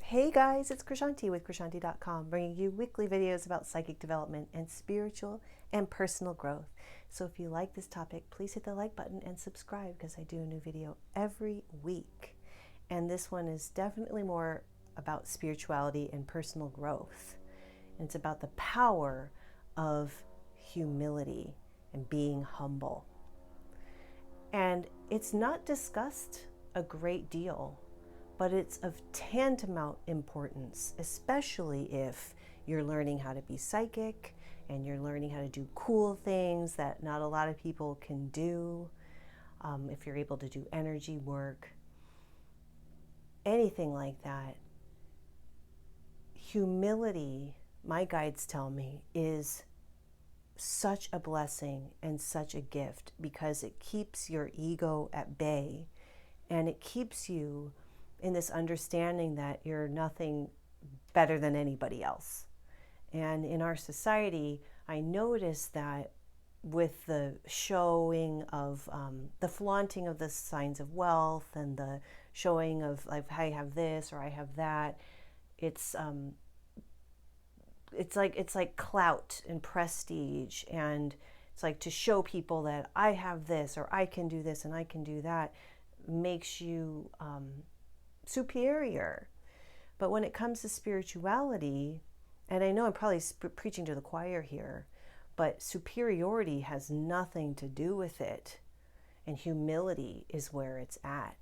Hey guys, it's Krishanti with Krishanti.com, bringing you weekly videos about psychic development and spiritual and personal growth. So if you like this topic, please hit the like button and subscribe because I do a new video every week. And this one is definitely more about spirituality and personal growth. And it's about the power of humility and being humble. And it's not discussed a great deal, but it's of tantamount importance, especially if you're learning how to be psychic and you're learning how to do cool things that not a lot of people can do. If you're able to do energy work, anything like that. Humility, my guides tell me, is such a blessing and such a gift because it keeps your ego at bay and it keeps you in this understanding that you're nothing better than anybody else. And in our society, I noticed that with the showing of the flaunting of the signs of wealth and the showing of like I have this or I have that, it's like clout and prestige, and it's like to show people that I have this or I can do this and I can do that makes you superior. But when it comes to spirituality, and I know I'm probably preaching to the choir here, but superiority has nothing to do with it, and humility is where it's at.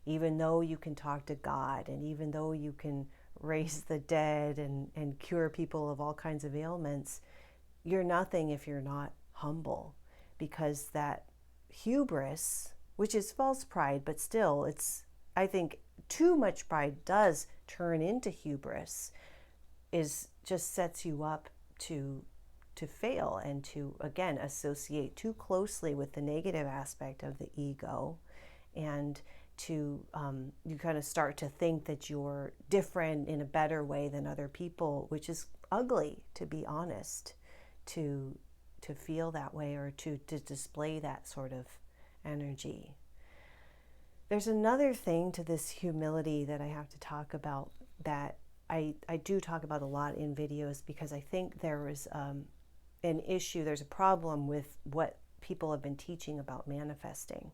Even though you can talk to God, and even though you can raise the dead and cure people of all kinds of ailments, you're nothing if you're not humble, because that hubris, which is false pride, but still it's, I think too much pride does turn into hubris, is just sets you up to fail and to, again, associate too closely with the negative aspect of the ego, and to you kind of start to think that you're different in a better way than other people, which is ugly, to be honest, to feel that way or to display that sort of energy. There's another thing to this humility that I have to talk about that I do talk about a lot in videos, because I think there is an issue, there's a problem with what people have been teaching about manifesting.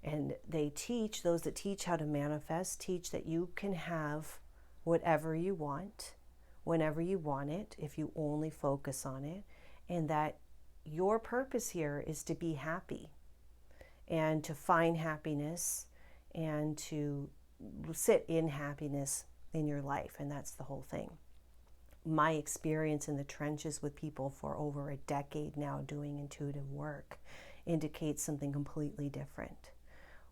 And they teach, those that teach how to manifest, teach that you can have whatever you want, whenever you want it, if you only focus on it, and that your purpose here is to be happy and to find happiness and to sit in happiness in your life. And that's the whole thing. My experience in the trenches with people for over a decade now doing intuitive work indicates something completely different,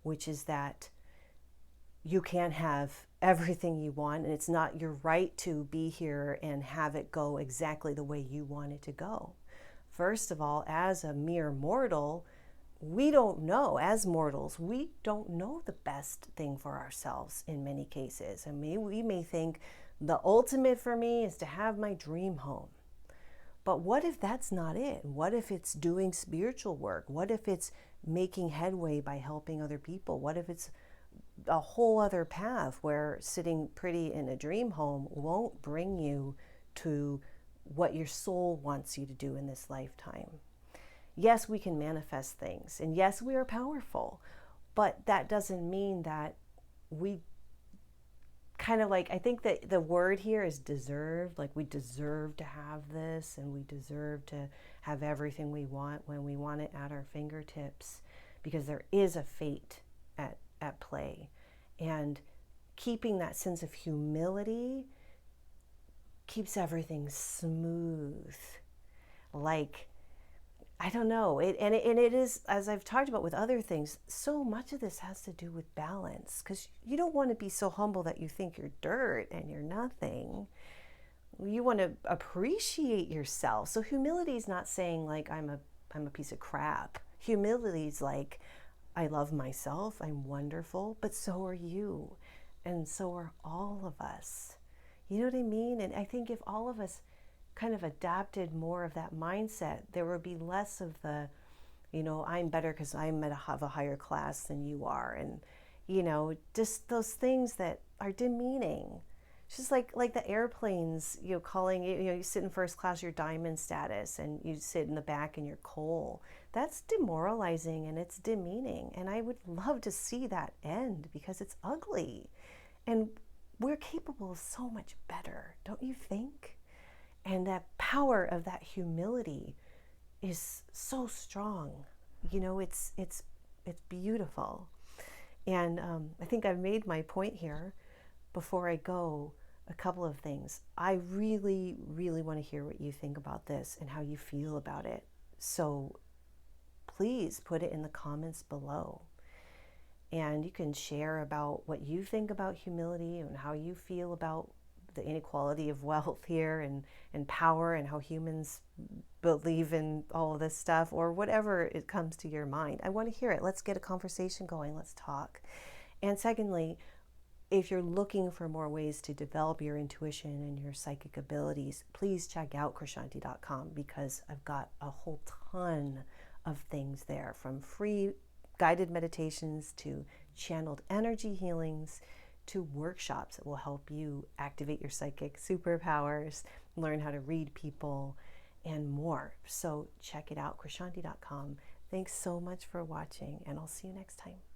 which is that you can't have everything you want, and it's not your right to be here and have it go exactly the way you want it to go. First of all, as a mere mortal, we don't know, as mortals, we don't know the best thing for ourselves in many cases. I mean, we may think the ultimate for me is to have my dream home. But what if that's not it? What if it's doing spiritual work? What if it's making headway by helping other people? What if it's a whole other path where sitting pretty in a dream home won't bring you to what your soul wants you to do in this lifetime? Yes, we can manifest things, and yes, we are powerful, but that doesn't mean that we kind of like, I think that the word here is deserved, like we deserve to have this and we deserve to have everything we want when we want it at our fingertips, because there is a fate at play. And keeping that sense of humility keeps everything smooth. Like, I don't know, it is, as I've talked about with other things, so much of this has to do with balance, because you don't want to be so humble that you think you're dirt and you're nothing. You want to appreciate yourself. So humility is not saying like I'm a piece of crap. Humility is like, I love myself, I'm wonderful, but so are you, and so are all of us. You know what I mean? And I think if all of us kind of adapted more of that mindset, there would be less of the, I'm better because I'm of a higher class than you are, and just those things that are demeaning. It's just like the airplanes, calling, you sit in first class, your diamond status, and you sit in the back and you're coal. That's demoralizing and it's demeaning. And I would love to see that end because it's ugly. And we're capable of so much better, don't you think? And that power of that humility is so strong. It's beautiful. And I think I've made my point here. Before I go, a couple of things. I really, really want to hear what you think about this and how you feel about it. So please put it in the comments below. And you can share about what you think about humility and how you feel about the inequality of wealth here and power and how humans believe in all of this stuff, or whatever it comes to your mind. I want to hear it. Let's get a conversation going. Let's talk. And secondly, if you're looking for more ways to develop your intuition and your psychic abilities, please check out krishanti.com, because I've got a whole ton of things there, from free guided meditations to channeled energy healings to workshops that will help you activate your psychic superpowers, learn how to read people, and more. So check it out, krishanti.com. Thanks so much for watching, and I'll see you next time.